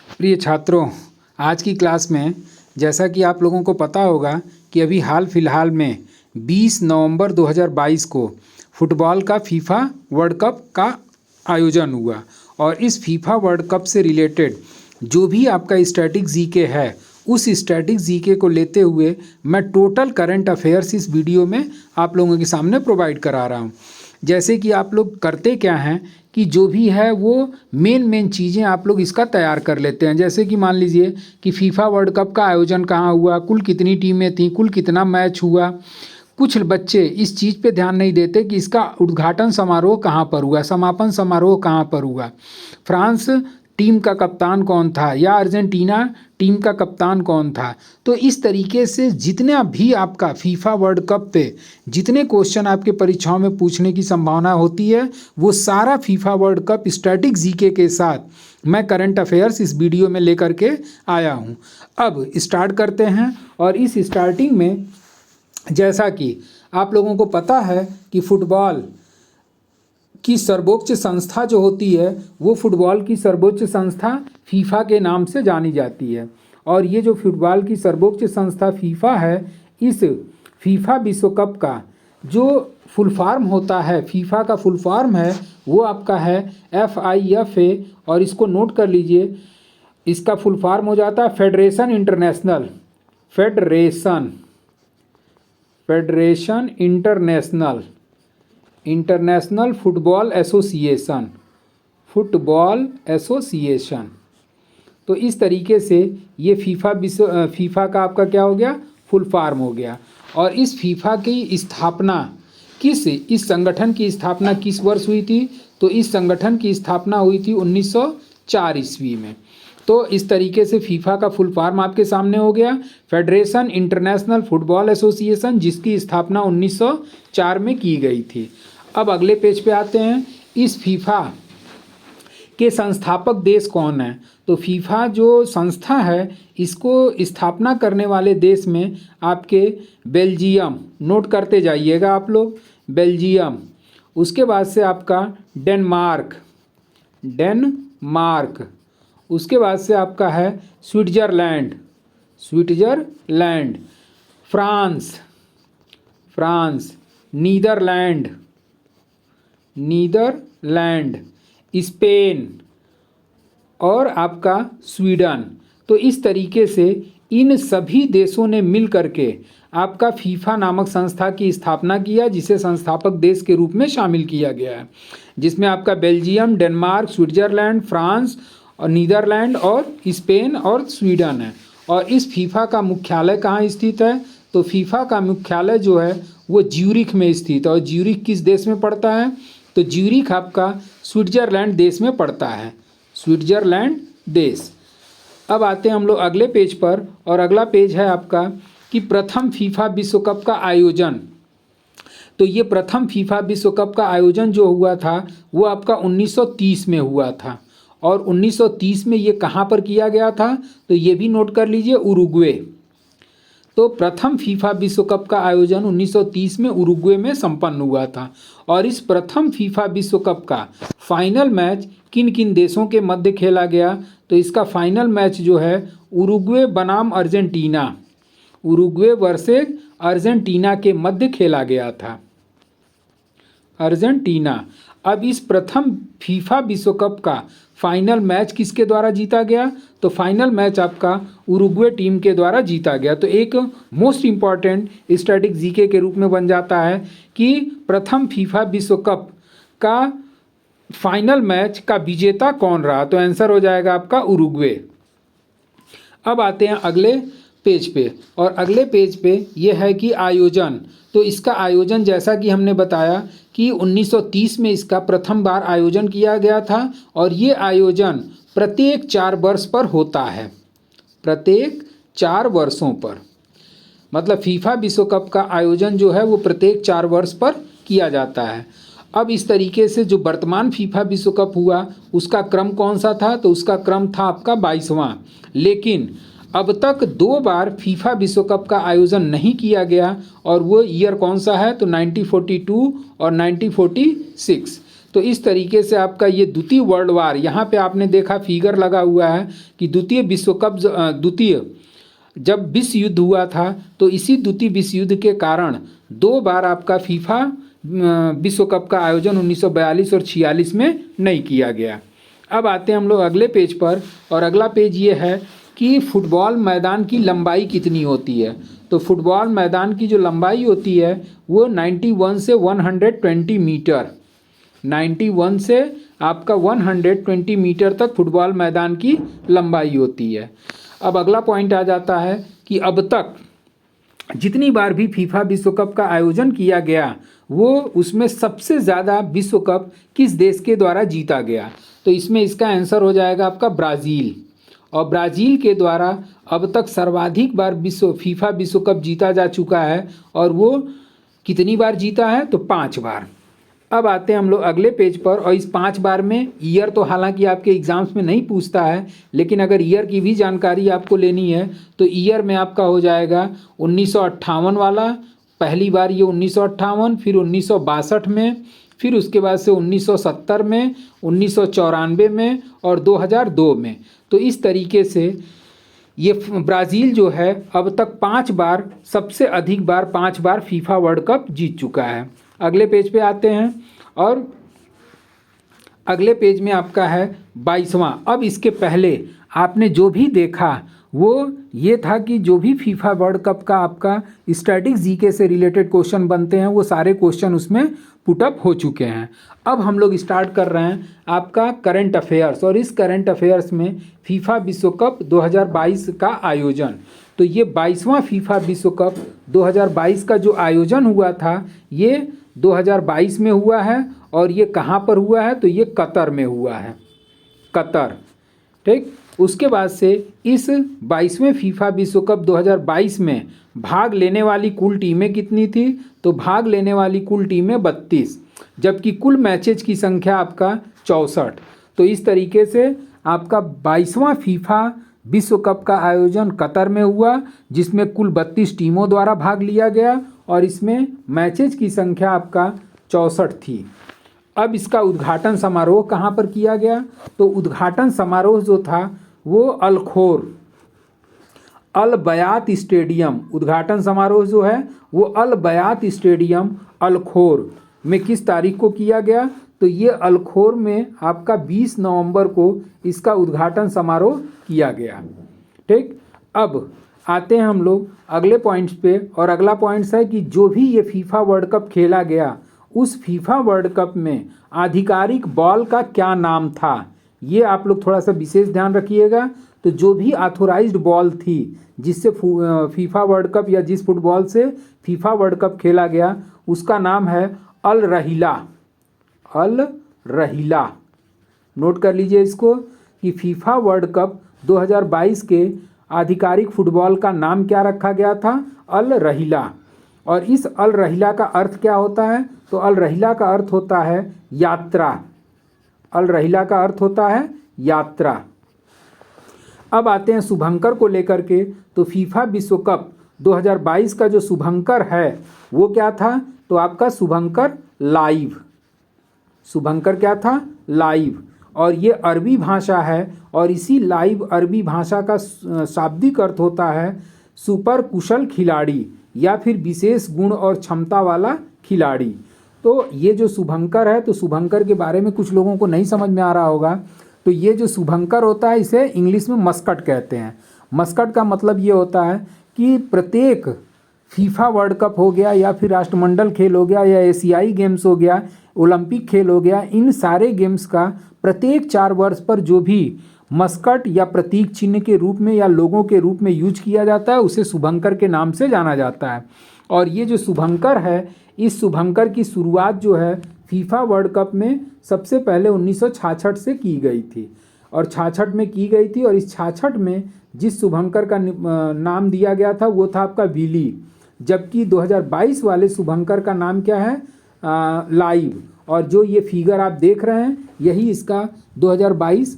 प्रिय छात्रों, आज की क्लास में जैसा कि आप लोगों को पता होगा कि अभी हाल फिलहाल में 20 नवंबर 2022 को फुटबॉल का फीफा वर्ल्ड कप का आयोजन हुआ और इस फीफा वर्ल्ड कप से रिलेटेड जो भी आपका स्टैटिक जीके है उस स्टैटिक जीके को लेते हुए मैं टोटल करंट अफेयर्स इस वीडियो में आप लोगों के सामने प्रोवाइड करा रहा हूँ। जैसे कि आप लोग करते क्या हैं कि जो भी है वो मेन चीज़ें आप लोग इसका तैयार कर लेते हैं। जैसे कि मान लीजिए कि फीफा वर्ल्ड कप का आयोजन कहाँ हुआ, कुल कितनी टीमें थीं, कुल कितना मैच हुआ। कुछ बच्चे इस चीज़ पे ध्यान नहीं देते कि इसका उद्घाटन समारोह कहाँ पर हुआ, समापन समारोह कहाँ पर हुआ, फ्रांस टीम का कप्तान कौन था या अर्जेंटीना टीम का कप्तान कौन था। तो इस तरीके से जितना भी आपका फीफा वर्ल्ड कप पे जितने क्वेश्चन आपके परीक्षाओं में पूछने की संभावना होती है वो सारा FIFA world cup static GK के साथ मैं करंट अफेयर्स इस वीडियो में लेकर के आया हूँ। अब स्टार्ट करते हैं। और इस स्टार्टिंग में जैसा कि आप लोगों को पता है कि फुटबॉल की सर्वोच्च संस्था जो होती है वो फुटबॉल की सर्वोच्च संस्था फीफा के नाम से जानी जाती है। और ये जो फुटबॉल की सर्वोच्च संस्था फीफा है, इस फीफा विश्व कप का जो फुल फॉर्म होता है, फीफा का फुल फॉर्म है वो आपका है FIFA। और इसको नोट कर लीजिए, इसका फुल फॉर्म हो जाता है फेडरेशन इंटरनेशनल फुटबॉल एसोसिएशन। तो इस तरीके से ये फीफा का आपका क्या हो गया, फुल फॉर्म हो गया। और इस फीफा की स्थापना इस संगठन की स्थापना किस वर्ष हुई थी? तो इस संगठन की स्थापना हुई थी 1904 ईस्वी में। तो इस तरीके से फीफा का फुल फॉर्म आपके सामने हो गया, फेडरेशन इंटरनेशनल फुटबॉल एसोसिएशन, जिसकी स्थापना 1904 में की गई थी। अब अगले पेज पे आते हैं। इस फीफा के संस्थापक देश कौन है? तो फीफा जो संस्था है इसको स्थापना करने वाले देश में आपके बेल्जियम, नोट करते जाइएगा आप लोग, बेल्जियम। उसके बाद से आपका डेनमार्क, उसके बाद से आपका है स्विट्ज़रलैंड, फ्रांस, नीदरलैंड, स्पेन और आपका स्वीडन। तो इस तरीके से इन सभी देशों ने मिल करके आपका फीफा नामक संस्था की स्थापना किया, जिसे संस्थापक देश के रूप में शामिल किया गया है, जिसमें आपका बेल्जियम, डेनमार्क, स्विट्ज़रलैंड, फ्रांस और नीदरलैंड और स्पेन और स्वीडन है। और इस फीफा का मुख्यालय कहाँ स्थित है? तो फीफा का मुख्यालय जो है वो ज्यूरिख में स्थित है। और ज्यूरिख किस देश में पड़ता है? तो ज्यूरिख आपका स्विट्ज़रलैंड देश में पड़ता है, स्विट्ज़रलैंड देश। अब आते हैं हम लोग अगले पेज पर, और अगला पेज है आपका कि प्रथम फीफा विश्व कप का आयोजन। तो ये प्रथम फीफा विश्व कप का आयोजन जो हुआ था वो आपका 1930 में हुआ था। और 1930 में ये कहाँ पर किया गया था? तो ये भी नोट कर लीजिए, उरुग्वे। तो प्रथम फीफा विश्व कप का आयोजन 1930 में उरुग्वे में संपन्न हुआ था। और इस प्रथम फीफा विश्व कप का फाइनल मैच किन किन देशों के मध्य खेला गया? तो इसका फाइनल मैच जो है उरुग्वे बनाम अर्जेंटीना, उरुग्वे वर्सेस अर्जेंटीना के मध्य खेला गया था, अर्जेंटीना। अब इस प्रथम फीफा विश्व कप का फाइनल मैच किसके द्वारा जीता गया? तो फाइनल मैच आपका उरुग्वे टीम के द्वारा जीता गया। तो एक मोस्ट इम्पॉर्टेंट स्टैटिक जीके के रूप में बन जाता है कि प्रथम फीफा विश्व कप का फाइनल मैच का विजेता कौन रहा? तो आंसर हो जाएगा आपका उरुग्वे। अब आते हैं अगले पेज पे, और अगले पेज पे ये है कि आयोजन। तो इसका आयोजन जैसा कि हमने बताया कि 1930 में इसका प्रथम बार आयोजन किया गया था। और ये आयोजन प्रत्येक 4 वर्ष पर होता है, प्रत्येक 4 वर्षों पर। मतलब फीफा विश्व कप का आयोजन जो है वो प्रत्येक 4 वर्ष पर किया जाता है। अब इस तरीके से जो वर्तमान फीफा विश्व कप हुआ उसका क्रम कौन सा था? तो उसका क्रम था आपका 22वां। लेकिन अब तक 2 बार फीफा विश्व कप का आयोजन नहीं किया गया, और वो ईयर कौन सा है? तो 1942 और 1946। तो इस तरीके से आपका ये द्वितीय वर्ल्ड वार, यहाँ पे आपने देखा फिगर लगा हुआ है कि द्वितीय जब विश्व युद्ध हुआ था तो इसी द्वितीय विश्व युद्ध के कारण 2 बार आपका फीफा विश्व कप का आयोजन 1942 और 46 में नहीं किया गया। अब आते हैं हम लोग अगले पेज पर, और अगला पेज ये है कि फुटबॉल मैदान की लंबाई कितनी होती है। तो फुटबॉल मैदान की जो लंबाई होती है वो 91 से 120 मीटर, 91 से आपका 120 मीटर तक फुटबॉल मैदान की लंबाई होती है। अब अगला पॉइंट आ जाता है कि अब तक जितनी बार भी फीफा विश्व कप का आयोजन किया गया वो उसमें सबसे ज़्यादा विश्व कप किस देश के द्वारा जीता गया। तो इसमें इसका आंसर हो जाएगा आपका ब्राज़ील। और ब्राज़ील के द्वारा अब तक सर्वाधिक बार फीफा विश्व कप जीता जा चुका है, और वो कितनी बार जीता है तो 5 बार। अब आते हैं हम लोग अगले पेज पर, और इस 5 बार में ईयर तो हालांकि आपके एग्ज़ाम्स में नहीं पूछता है, लेकिन अगर ईयर की भी जानकारी आपको लेनी है तो ईयर में आपका हो जाएगा 1958 वाला, पहली बार ये 1958, फिर 1962 में, फिर उसके बाद से 1970 में, 1994 में और 2002 में। तो इस तरीके से ये ब्राज़ील जो है अब तक 5 बार, सबसे अधिक बार 5 बार फीफा वर्ल्ड कप जीत चुका है। अगले पेज पे आते हैं, और अगले पेज में आपका है 22वां। अब इसके पहले आपने जो भी देखा वो ये था कि जो भी फीफा वर्ल्ड कप का आपका स्टैटिक जीके से रिलेटेड क्वेश्चन बनते हैं वो सारे क्वेश्चन उसमें पुटअप हो चुके हैं। अब हम लोग स्टार्ट कर रहे हैं आपका करंट अफेयर्स, और इस करंट अफेयर्स में फीफा विश्व कप 2022 का आयोजन। तो ये 22वां फीफा विश्व कप 2022 का जो आयोजन हुआ था ये 2022 में हुआ है, और ये कहाँ पर हुआ है तो ये कतर में हुआ है, कतर। ठीक, उसके बाद से इस 22वें फीफा विश्व कप 2022 में भाग लेने वाली कुल टीमें कितनी थी, तो भाग लेने वाली कुल टीमें 32, जबकि कुल मैचेज की संख्या आपका 64। तो इस तरीके से आपका 22वां फीफा विश्व कप का आयोजन कतर में हुआ, जिसमें कुल 32 टीमों द्वारा भाग लिया गया, और इसमें मैचेज की संख्या आपका 64 थी। अब इसका उद्घाटन समारोह कहाँ पर किया गया, तो उद्घाटन समारोह जो था वो अल बयात स्टेडियम, उद्घाटन समारोह जो है वो अल बयात स्टेडियम अलखोर में किस तारीख को किया गया, तो ये अलखोर में आपका 20 नवंबर को इसका उद्घाटन समारोह किया गया। ठीक, अब आते हैं हम लोग अगले पॉइंट्स पे, और अगला पॉइंट्स है कि जो भी ये फीफा वर्ल्ड कप खेला गया उस फीफा वर्ल्ड कप में आधिकारिक बॉल का क्या नाम था, ये आप लोग थोड़ा सा विशेष ध्यान रखिएगा। तो जो भी ऑथोराइज्ड बॉल थी जिससे फीफा वर्ल्ड कप या जिस फुटबॉल से फीफा वर्ल्ड कप खेला गया उसका नाम है अल रहीला। अल रहीला, नोट कर लीजिए इसको कि फीफा वर्ल्ड कप 2022 के आधिकारिक फुटबॉल का नाम क्या रखा गया था, अल रहीला। और इस अल रहीला का अर्थ क्या होता है, तो अल रहीला का अर्थ होता है यात्रा। अल रहीला का अर्थ होता है यात्रा। अब आते हैं शुभंकर को लेकर के, तो फीफा विश्व कप 2022 का जो शुभंकर है वो क्या था, तो आपका शुभंकर लाइव। शुभंकर क्या था, लाइव। और ये अरबी भाषा है, और इसी लाइव अरबी भाषा का शाब्दिक अर्थ होता है सुपर कुशल खिलाड़ी या फिर विशेष गुण और क्षमता वाला खिलाड़ी। तो ये जो शुभंकर है, तो शुभंकर के बारे में कुछ लोगों को नहीं समझ में आ रहा होगा। तो ये जो शुभंकर होता है इसे इंग्लिश में मस्कट कहते हैं। मस्कट का मतलब ये होता है कि प्रत्येक फीफा वर्ल्ड कप हो गया या फिर राष्ट्रमंडल खेल हो गया या एशियाई गेम्स हो गया, ओलंपिक खेल हो गया, इन सारे गेम्स का प्रत्येक 4 वर्ष पर जो भी मस्कट या प्रतीक चिन्ह के रूप में या लोगों के रूप में यूज किया जाता है उसे शुभंकर के नाम से जाना जाता है। और ये जो शुभंकर है, इस शुभंकर की शुरुआत जो है फीफा वर्ल्ड कप में सबसे पहले 1966 से की गई थी, और 66 में की गई थी। और इस 66 में जिस शुभंकर का नाम दिया गया था वो था आपका विली, जबकि 2022 वाले शुभंकर का नाम क्या है, लाइव। और जो ये फिगर आप देख रहे हैं यही इसका 2022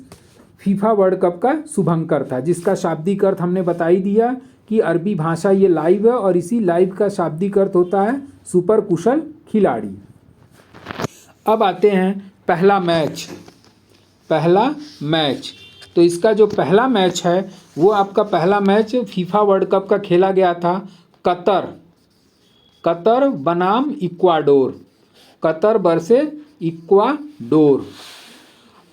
फीफा वर्ल्ड कप का शुभंकर था, जिसका शाब्दिक अर्थ हमने बता ही दिया कि अरबी भाषा ये लाइव है, और इसी लाइव का शाब्दिक अर्थ होता है सुपर कुशल खिलाड़ी। अब आते हैं पहला मैच तो इसका जो पहला मैच है वो आपका पहला मैच फीफा वर्ल्ड कप का खेला गया था कतर बनाम इक्वाडोर, कतर वर्सेस इक्वाडोर।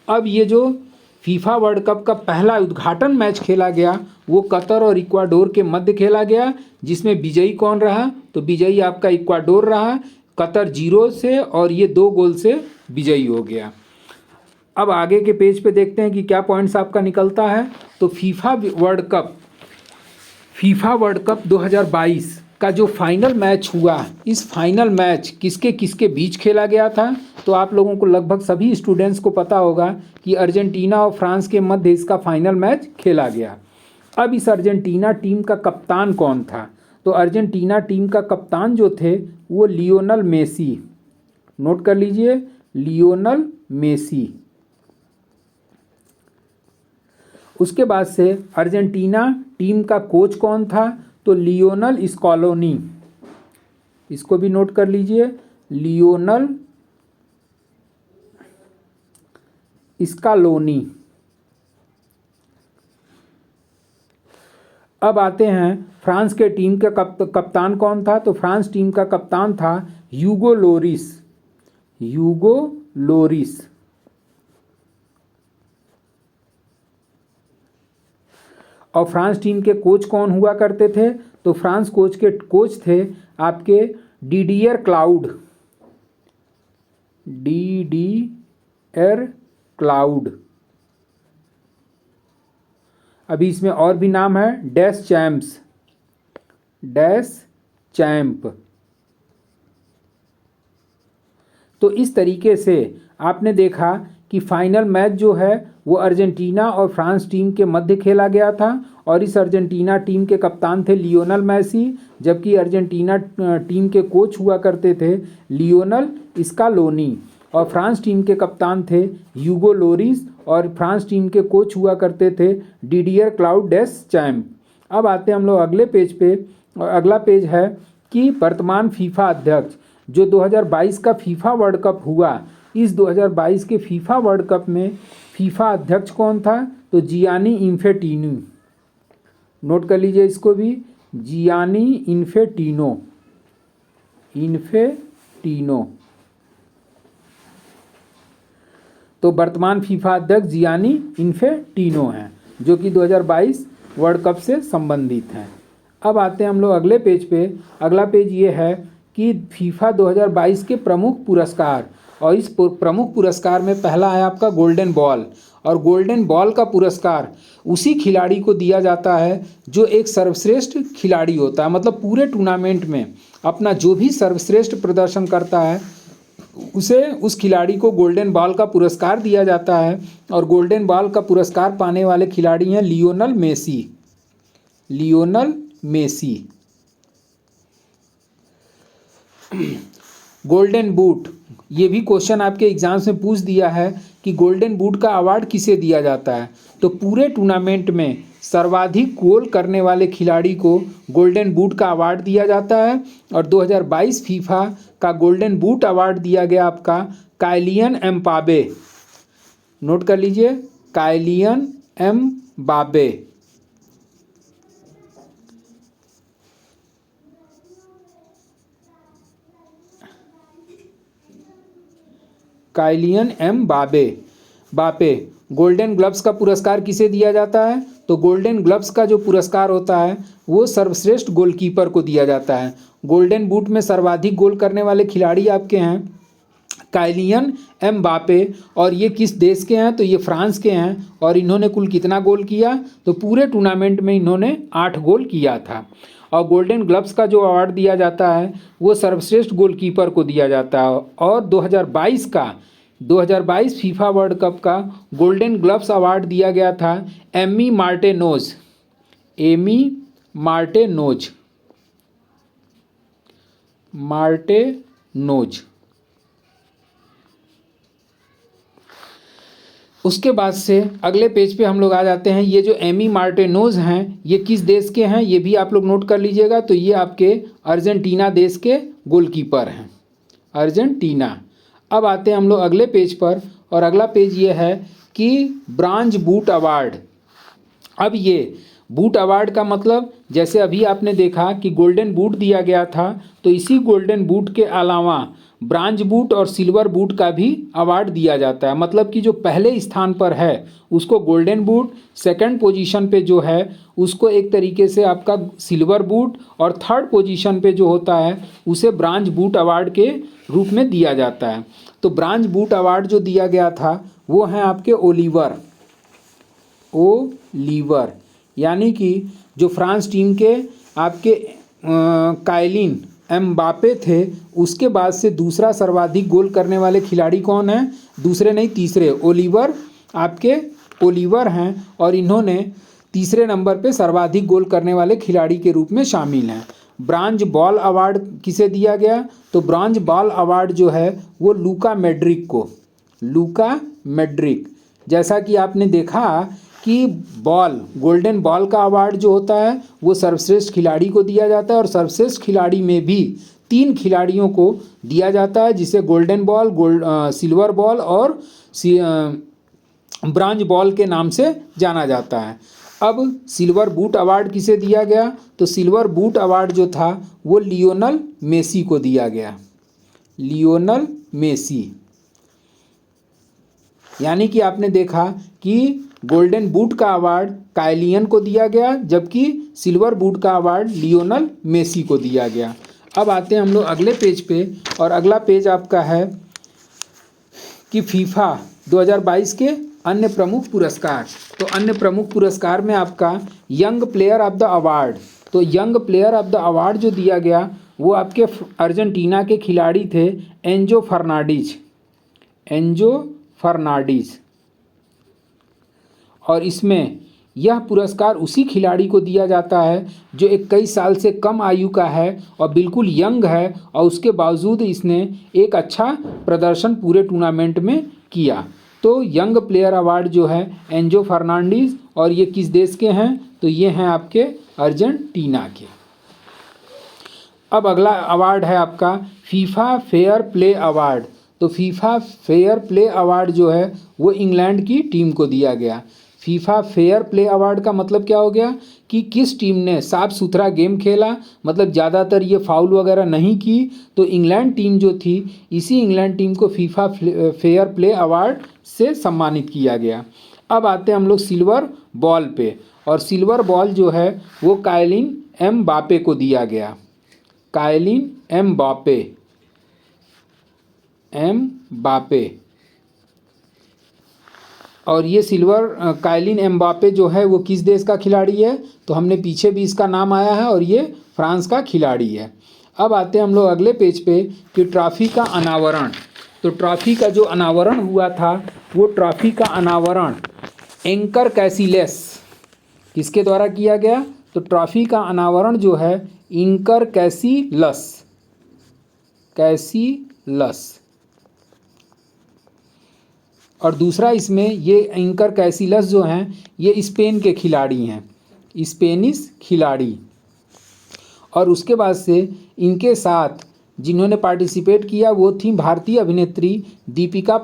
अब ये जो फीफा वर्ल्ड कप का पहला उद्घाटन मैच खेला गया वो कतर और इक्वाडोर के मध्य खेला गया, जिसमें विजयी कौन रहा? तो विजयी आपका इक्वाडोर रहा, कतर 0 से और ये 2 गोल से विजयी हो गया। अब आगे के पेज पे देखते हैं कि क्या पॉइंट्स आपका निकलता है। तो फीफा वर्ल्ड कप 2022 का जो फाइनल मैच हुआ, इस फाइनल मैच किसके किसके बीच खेला गया था? तो आप लोगों को लगभग सभी स्टूडेंट्स को पता होगा कि अर्जेंटीना और फ्रांस के मध्य इसका फाइनल मैच खेला गया। अब इस अर्जेंटीना टीम का कप्तान कौन था? तो अर्जेंटीना टीम का कप्तान जो थे वो लियोनल मेसी, नोट कर लीजिए, लियोनल मेसी। उसके बाद से अर्जेंटीना टीम का कोच कौन था? तो लियोनल स्कॉलोनी, इसको भी नोट कर लीजिए, लियोनल स्कॉलोनी। अब आते हैं फ्रांस के टीम का कप्तान कौन था? तो फ्रांस टीम का कप्तान था ह्यूगो लोरिस। और फ्रांस टीम के कोच कौन हुआ करते थे? तो फ्रांस कोच थे आपके डिडियर क्लाउड। अभी इसमें और भी नाम है, डेस चैम्प। तो इस तरीके से आपने देखा कि फाइनल मैच जो है वो अर्जेंटीना और फ्रांस टीम के मध्य खेला गया था और इस अर्जेंटीना टीम के कप्तान थे लियोनल मेसी, जबकि अर्जेंटीना टीम के कोच हुआ करते थे लियोनल स्कॉलोनी और फ्रांस टीम के कप्तान थे ह्यूगो लोरिस और फ्रांस टीम के कोच हुआ करते थे डिडियर क्लाउड डेस चैम्प। अब आते हैं हम लोग अगले पेज पे, और अगला पेज है कि वर्तमान फीफा अध्यक्ष जो 2022 का फीफा वर्ल्ड कप हुआ, इस 2022 के फीफा वर्ल्ड कप में फीफा अध्यक्ष कौन था? तो जियानी इन्फेंटिनो, नोट कर लीजिए इसको भी, जियानी इन्फेंटिनो। तो वर्तमान फीफा अध्यक्ष जियानी इन्फेंटिनो हैं जो कि 2022 वर्ल्ड कप से संबंधित हैं। अब आते हैं हम लोग अगले पेज पे। अगला पेज ये है कि फीफा 2022 के प्रमुख पुरस्कार, और इस प्रमुख पुरस्कार में पहला है आपका गोल्डन बॉल, और गोल्डन बॉल का पुरस्कार उसी खिलाड़ी को दिया जाता है जो एक सर्वश्रेष्ठ खिलाड़ी होता है, मतलब पूरे टूर्नामेंट में अपना जो भी सर्वश्रेष्ठ प्रदर्शन करता है उसे, उस खिलाड़ी को गोल्डन बॉल का पुरस्कार दिया जाता है। और गोल्डन बॉल का पुरस्कार पाने वाले खिलाड़ी हैं लियोनल मेसी। गोल्डन बूट, ये भी क्वेश्चन आपके एग्जाम्स में पूछ दिया है कि गोल्डन बूट का अवार्ड किसे दिया जाता है? तो पूरे टूर्नामेंट में सर्वाधिक गोल करने वाले खिलाड़ी को गोल्डन बूट का अवार्ड दिया जाता है। और 2022 फीफा का गोल्डन बूट अवार्ड दिया गया आपका काइलियन एम्बापे, नोट कर लीजिए, काइलियन एम्बापे। काइलियन बापे। गोल्डन ग्लव्स का पुरस्कार किसे दिया जाता है? तो गोल्डन ग्लव्स का जो पुरस्कार होता है वो सर्वश्रेष्ठ गोलकीपर को दिया जाता है। गोल्डन बूट में सर्वाधिक गोल करने वाले खिलाड़ी आपके हैं काइलियन एम्बापे, और ये किस देश के हैं? तो ये फ्रांस के हैं। और इन्होंने कुल कितना गोल किया? तो पूरे टूर्नामेंट में इन्होंने 8 गोल किया था। और गोल्डन ग्लव्स का जो अवार्ड दिया जाता है वो सर्वश्रेष्ठ गोलकीपर को दिया जाता है। और 2022 फीफा वर्ल्ड कप का गोल्डन ग्लव्स अवार्ड दिया गया था एमी मार्टेनोज। उसके बाद से अगले पेज पे हम लोग आ जाते हैं। ये जो एमी मार्टेनोज हैं ये किस देश के हैं? ये भी आप लोग नोट कर लीजिएगा। तो ये आपके अर्जेंटीना देश के गोलकीपर हैं, अर्जेंटीना। अब आते हैं हम लोग अगले पेज पर, और अगला पेज ये है कि ब्रांज बूट अवार्ड। अब ये बूट अवार्ड का मतलब, जैसे अभी आपने देखा कि गोल्डन बूट दिया गया था, तो इसी गोल्डन बूट के अलावा ब्रांज बूट और सिल्वर बूट का भी अवार्ड दिया जाता है। मतलब कि जो पहले स्थान पर है उसको गोल्डन बूट, सेकंड पोजीशन पे जो है उसको एक तरीके से आपका सिल्वर बूट, और थर्ड पोजीशन पे जो होता है उसे ब्रांज बूट अवार्ड के रूप में दिया जाता है। तो ब्रांज बूट अवार्ड जो दिया गया था वो हैं आपके ओलिवर, यानी कि जो फ्रांस टीम के आपके काइलिन एम्बापे थे, उसके बाद से दूसरा सर्वाधिक गोल करने वाले खिलाड़ी कौन हैं? दूसरे नहीं, तीसरे ओलिवर हैं, और इन्होंने तीसरे नंबर पे सर्वाधिक गोल करने वाले खिलाड़ी के रूप में शामिल हैं। ब्रांज बॉल अवार्ड किसे दिया गया? तो ब्रांज बॉल अवार्ड जो है वो लूका मेड्रिक, जैसा कि आपने देखा कि गोल्डन बॉल का अवार्ड जो होता है वो सर्वश्रेष्ठ खिलाड़ी को दिया जाता है, और सर्वश्रेष्ठ खिलाड़ी में भी 3 खिलाड़ियों को दिया जाता है, जिसे गोल्डन बॉल, सिल्वर बॉल और ब्रांज बॉल के नाम से जाना जाता है। अब सिल्वर बूट अवार्ड किसे दिया गया? तो सिल्वर बूट अवार्ड जो था वो लियोनल मेसी को दिया गया। लियोनल मेसी, यानी कि आपने देखा कि गोल्डन बूट का अवार्ड काइलियन को दिया गया, जबकि सिल्वर बूट का अवार्ड लियोनल मेसी को दिया गया। अब आते हैं हम लोग अगले पेज पे, और अगला पेज आपका है कि फीफा 2022 के अन्य प्रमुख पुरस्कार। तो अन्य प्रमुख पुरस्कार में आपका young player of the award, तो young player of the award जो दिया गया वो आपके अर्जेंटीना के खिलाड़ी थे एंजो फर्नांडीज, और इसमें यह पुरस्कार उसी खिलाड़ी को दिया जाता है जो 21 साल से कम आयु का है और बिल्कुल यंग है, और उसके बावजूद इसने एक अच्छा प्रदर्शन पूरे टूर्नामेंट में किया। तो यंग प्लेयर अवार्ड जो है एंजो फर्नांडीज, और ये किस देश के हैं? तो ये हैं आपके अर्जेंटीना के। अब अगला अवार्ड है आपका फीफा फेयर प्ले अवार्ड। तो फीफा फेयर प्ले अवार्ड जो है वो इंग्लैंड की टीम को दिया गया। फीफा फेयर प्ले अवार्ड का मतलब क्या हो गया कि किस टीम ने साफ सुथरा गेम खेला, मतलब ज़्यादातर ये फाउल वगैरह नहीं की, तो इंग्लैंड टीम जो थी, इसी इंग्लैंड टीम को फीफा फेयर प्ले अवार्ड से सम्मानित किया गया। अब आते हैं हम लोग सिल्वर बॉल पे, और सिल्वर बॉल जो है वो काइलिन एम्बापे को दिया गया। काइलिन एम्बापे, और ये सिल्वर काइलिन एम्बापे जो है वो किस देश का खिलाड़ी है? तो हमने पीछे भी इसका नाम आया है, और ये फ्रांस का खिलाड़ी है। अब आते हैं हम लोग अगले पेज पे कि ट्रॉफी का अनावरण। तो ट्रॉफी का जो अनावरण हुआ था वो ट्रॉफी का अनावरण एंकर कैसिलेस किसके द्वारा किया गया? तो ट्रॉफी का अनावरण जो है इंकर कैसिलस, और दूसरा इसमें ये इंकर कैसिलस जो हैं ये स्पेन के खिलाड़ी हैं, स्पेनिश खिलाड़ी, और उसके बाद से इनके साथ जिन्होंने पार्टिसिपेट किया वो थी भारतीय अभिनेत्री दीपिका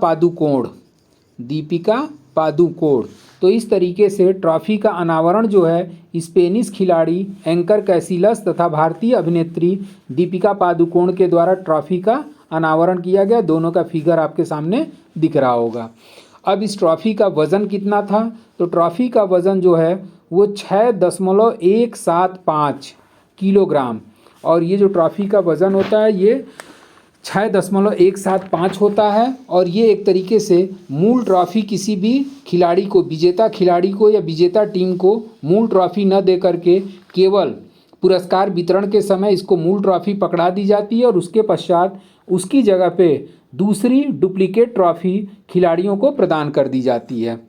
पादुकोण। तो इस तरीके से ट्रॉफी का अनावरण जो है स्पेनिश खिलाड़ी एंकर कैसिलस तथा भारतीय अभिनेत्री दीपिका पादुकोण के द्वारा ट्रॉफी का अनावरण किया गया। दोनों का फिगर आपके सामने दिख रहा होगा। अब इस ट्रॉफी का वज़न कितना था? तो ट्रॉफी का वज़न जो है वो 6.175 किलोग्राम, और ये जो ट्रॉफी का वज़न होता है ये 6.175 होता है, और ये एक तरीके से मूल ट्रॉफी किसी भी खिलाड़ी को, विजेता खिलाड़ी को या विजेता टीम को मूल ट्रॉफी न दे करके केवल पुरस्कार वितरण के समय इसको मूल ट्रॉफी पकड़ा दी जाती है, और उसके पश्चात उसकी जगह पे दूसरी डुप्लीकेट ट्रॉफी खिलाड़ियों को प्रदान कर दी जाती है।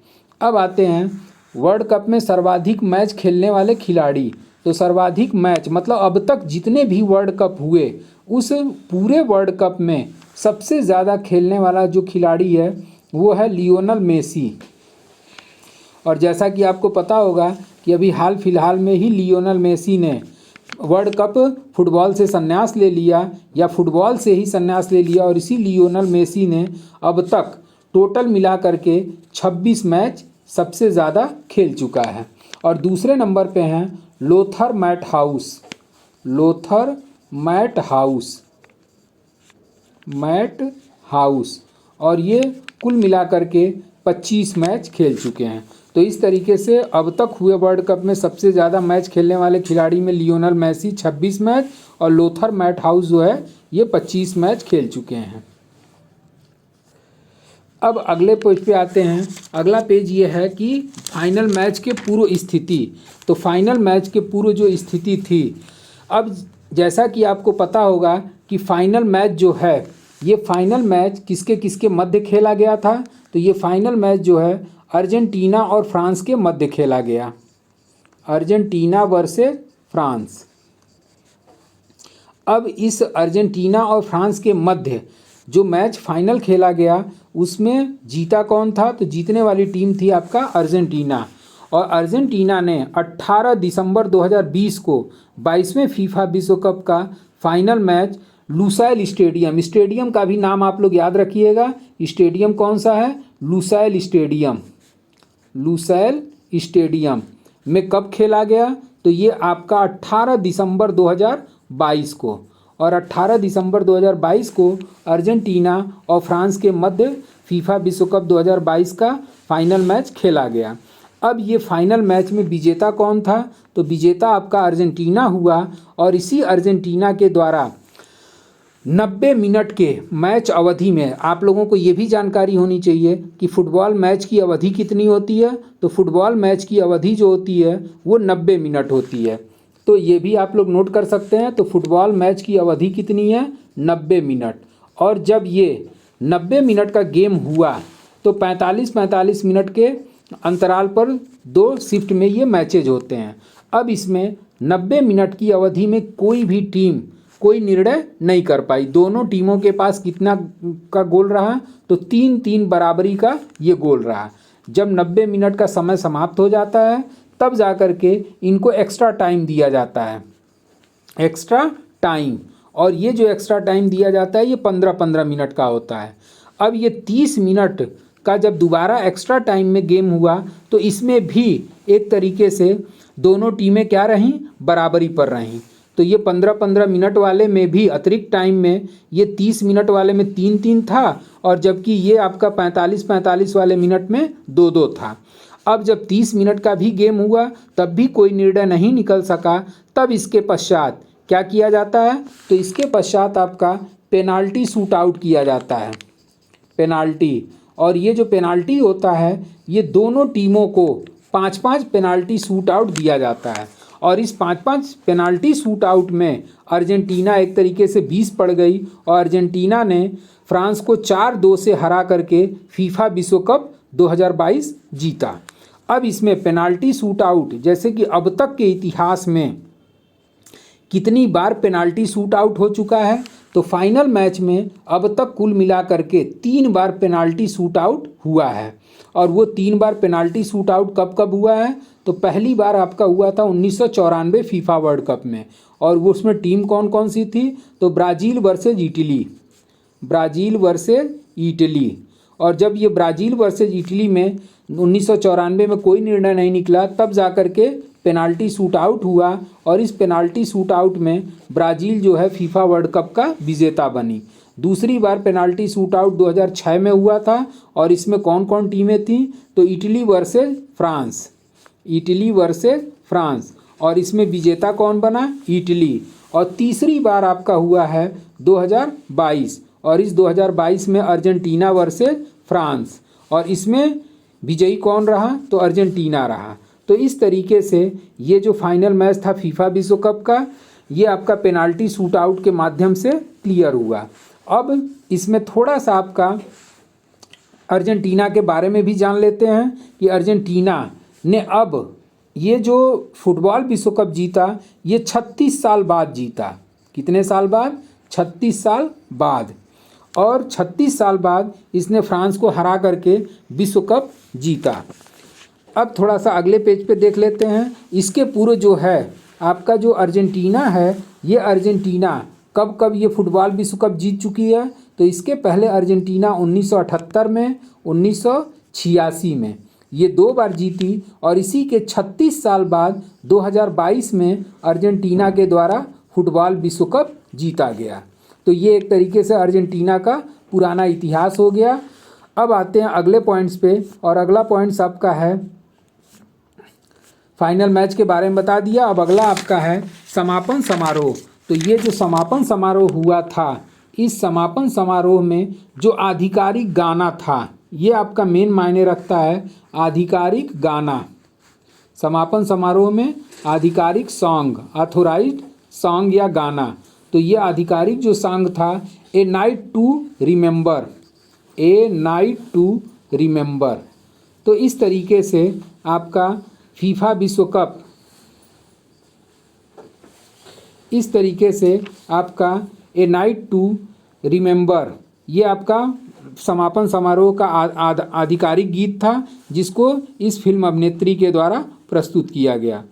अब आते हैं वर्ल्ड कप में सर्वाधिक मैच खेलने वाले खिलाड़ी। तो सर्वाधिक मैच मतलब अब तक जितने भी वर्ल्ड कप हुए उस पूरे वर्ल्ड कप में सबसे ज़्यादा खेलने वाला जो खिलाड़ी है वो है लियोनल मेसी। और जैसा कि आपको पता होगा कि अभी हाल फिलहाल में ही लियोनल मेसी ने वर्ल्ड कप फुटबॉल से संन्यास ले लिया या फुटबॉल से ही संन्यास ले लिया और इसी लियोनल मेसी ने अब तक टोटल मिला करके 26 मैच सबसे ज़्यादा खेल चुका है। और दूसरे नंबर पे हैं लोथर मैटहाउस। लोथर मैटहाउस और ये कुल मिला करके 25 मैच खेल चुके हैं। तो इस तरीके से अब तक हुए वर्ल्ड कप में सबसे ज़्यादा मैच खेलने वाले खिलाड़ी में लियोनल मेसी 26 मैच और लोथर मैटहाउस जो है ये 25 मैच खेल चुके हैं। अब अगले पेज पे आते हैं। अगला पेज ये है कि फाइनल मैच के पूर्व स्थिति। तो फाइनल मैच के पूर्व जो स्थिति थी, अब जैसा कि आपको पता होगा कि फाइनल मैच जो है ये फाइनल मैच किसके किसके मध्य खेला गया था। तो ये फाइनल मैच जो है अर्जेंटीना और फ्रांस के मध्य खेला गया। Argentina versus France. अब इस अर्जेंटीना और फ्रांस के मध्य जो मैच फाइनल खेला गया उसमें जीता कौन था। तो जीतने वाली टीम थी आपका अर्जेंटीना। और अर्जेंटीना ने 18 दिसंबर 2020 को 22वें फीफा विश्व कप का फाइनल मैच लुसाइल स्टेडियम का भी नाम आप लोग याद रखिएगा। स्टेडियम कौन सा है? लुसाइल स्टेडियम में कब खेला गया। तो ये आपका 18 दिसंबर 2022 को। और 18 दिसंबर 2022 को अर्जेंटीना और फ्रांस के मध्य फीफा विश्व कप 2022 का फाइनल मैच खेला गया। अब ये फाइनल मैच में विजेता कौन था। तो विजेता आपका अर्जेंटीना हुआ। और इसी अर्जेंटीना के द्वारा 90 मिनट के मैच अवधि में आप लोगों को ये भी जानकारी होनी चाहिए कि फुटबॉल मैच की अवधि कितनी होती है। तो फुटबॉल मैच की अवधि जो होती है वो 90 मिनट होती है। तो ये भी आप लोग नोट कर सकते हैं। तो फुटबॉल मैच की अवधि कितनी है? 90 मिनट। और जब ये 90 मिनट का गेम हुआ तो 45-45 मिनट के अंतराल पर 2 शिफ्ट में ये मैचेज होते हैं। अब इसमें 90 मिनट की अवधि में कोई भी टीम कोई निर्णय नहीं कर पाई। दोनों टीमों के पास कितना का गोल रहा। तो 3-3 बराबरी का ये गोल रहा। जब 90 मिनट का समय समाप्त हो जाता है तब जा कर के इनको एक्स्ट्रा टाइम दिया जाता है। Extra time. और ये जो एक्स्ट्रा टाइम दिया जाता है ये 15-15 मिनट का होता है। अब ये 30 मिनट का जब दोबारा एक्स्ट्रा टाइम में गेम हुआ तो इसमें भी एक तरीके से दोनों टीमें क्या रहीं? बराबरी पर रहीं। तो ये 15-15 मिनट वाले में भी अतिरिक्त टाइम में ये 30 मिनट वाले में 3-3 था और जबकि ये आपका 45-45 वाले मिनट में 2-2 था। अब जब 30 मिनट का भी गेम हुआ तब भी कोई निर्णय नहीं निकल सका। तब इसके पश्चात क्या किया जाता है? तो इसके पश्चात आपका पेनाल्टी शूट आउट किया जाता है। पेनाल्टी। और ये जो पेनाल्टी होता है ये दोनों टीमों को 5-5 पेनाल्टी शूट आउट दिया जाता है। और इस 5-5 पेनाल्टी शूट आउट में अर्जेंटीना एक तरीके से 20 पड़ गई और अर्जेंटीना ने फ्रांस को 4-2 से हरा करके फीफा विश्व कप 2022 जीता। अब इसमें पेनाल्टी शूट आउट जैसे कि अब तक के इतिहास में कितनी बार पेनाल्टी शूट आउट हो चुका है। तो फाइनल मैच में अब तक कुल मिला करके 3 बार पेनाल्टी शूट आउट हुआ है। और वो 3 बार पेनाल्टी शूट आउट कब कब हुआ है? तो पहली बार आपका हुआ था 1994 फीफा वर्ल्ड कप में। और वो उसमें टीम कौन कौन सी थी? तो ब्राज़ील वर्सेज इटली। और जब ये ब्राज़ील वर्सेज इटली में 1994 में कोई निर्णय नहीं निकला तब जा कर के पेनाल्टी शूट आउट हुआ। और इस पेनाल्टी शूट आउट में ब्राज़ील जो है फीफा वर्ल्ड कप का विजेता बनी। दूसरी बार पेनाल्टी शूट आउट 2006 में हुआ था और इसमें कौन कौन टीमें थीं? तो इटली वर्सेस फ्रांस। और इसमें विजेता कौन बना? इटली। और तीसरी बार आपका हुआ है 2022 और इस 2022 में अर्जेंटीना वर्सेस फ्रांस और इसमें विजयी कौन रहा? तो अर्जेंटीना रहा। तो इस तरीके से ये जो फाइनल मैच था फीफा विश्व कप का ये आपका पेनाल्टी शूट आउट के माध्यम से क्लियर हुआ। अब इसमें थोड़ा सा आपका अर्जेंटीना के बारे में भी जान लेते हैं कि अर्जेंटीना ने अब ये जो फुटबॉल विश्व कप जीता ये 36 साल बाद जीता। कितने साल बाद? 36 साल बाद। और 36 साल बाद इसने फ्रांस को हरा करके विश्व कप जीता। अब थोड़ा सा अगले पेज पे देख लेते हैं। इसके पूर्व जो है आपका जो अर्जेंटीना है, ये अर्जेंटीना कब कब ये फुटबॉल विश्व कप जीत चुकी है? तो इसके पहले अर्जेंटीना 1978 में, 1986 में ये 2 बार जीती, और इसी के 36 साल बाद 2022 में अर्जेंटीना के द्वारा फुटबॉल विश्व कप जीता गया। तो ये एक तरीके से अर्जेंटीना का पुराना इतिहास हो गया। अब आते हैं अगले पॉइंट्स पे, और अगला पॉइंट्स आपका है, फाइनल मैच के बारे में बता दिया। अब अगला आपका है समापन समारोह। तो ये जो समापन समारोह हुआ था, इस समापन समारोह में जो आधिकारिक गाना था, ये आपका मेन मायने रखता है, आधिकारिक गाना। समापन समारोह में आधिकारिक सॉन्ग, ऑथोराइज्ड सॉन्ग या गाना। तो ये आधिकारिक जो सॉन्ग था, a night to remember, a night to remember. तो इस तरीके से आपका फीफा विश्व कप, इस तरीके से आपका ए नाइट टू रिमेंबर, ये आपका समापन समारोह का आधिकारिक गीत था, जिसको इस फिल्म अभिनेत्री के द्वारा प्रस्तुत किया गया।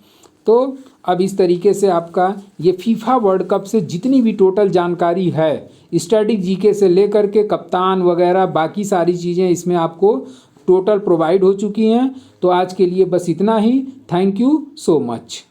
तो अब इस तरीके से आपका ये फीफा वर्ल्ड कप से जितनी भी टोटल जानकारी है, स्टैटिक जीके से लेकर के कप्तान वगैरह बाकी सारी चीज़ें इसमें आपको टोटल प्रोवाइड हो चुकी हैं। तो आज के लिए बस इतना ही। Thank you so much.